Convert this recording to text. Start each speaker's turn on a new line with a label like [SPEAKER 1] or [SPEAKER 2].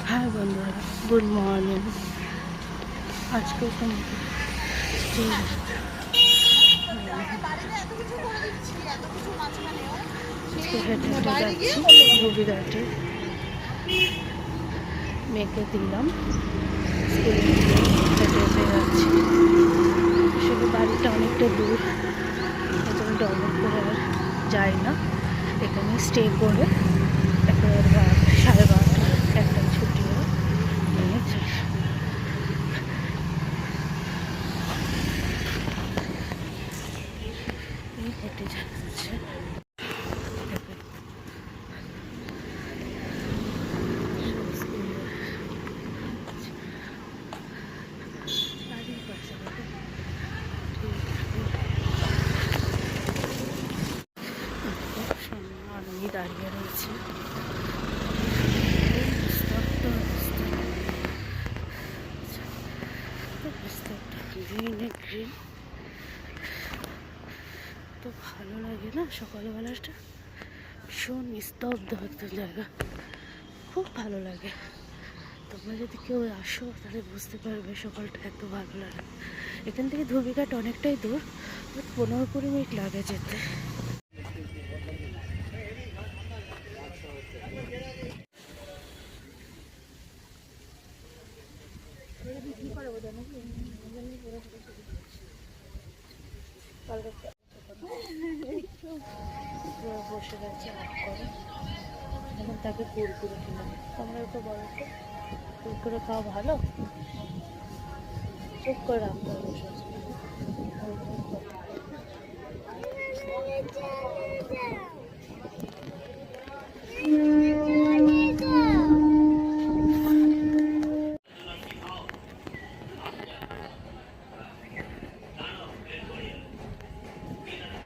[SPEAKER 1] High বন্ধুরা, good morning. আজকে হেঁটে হেঁটে যাচ্ছি রবিঘাটে। মেয়েকে দিলাম স্কুলে, হেঁটে হেঁটে যাচ্ছি। আসলে বাড়িটা অনেকটা দূর, এজন্য ডবল করে আর যাই না, এখানে স্টে করে একেবারে 12:30 একটা ছুটি হয় নিয়ে যাই। হেঁটে যাচ্ছে আমি দাঁড়িয়ে রয়েছি। গ্রিন তো ভালো লাগে না, সকালবেলাটা ভীষণ নিস্তব্ধ একটা জায়গা, খুব ভালো লাগে। তোমরা যদি কেউ আসো তাহলে বুঝতে পারবে সকালটা এত ভালো লাগে। এখান থেকে ধুবিঘাট অনেকটাই দূর, 15-20 মিনিট লাগে যেতে। বসে গেছে আট করে, এখন তাকে কুরকুরে কিনে। তোমরা তো বলো তো, কুরকুরে খাওয়া ভালো? চুপ করে রাখতে হবে বসে।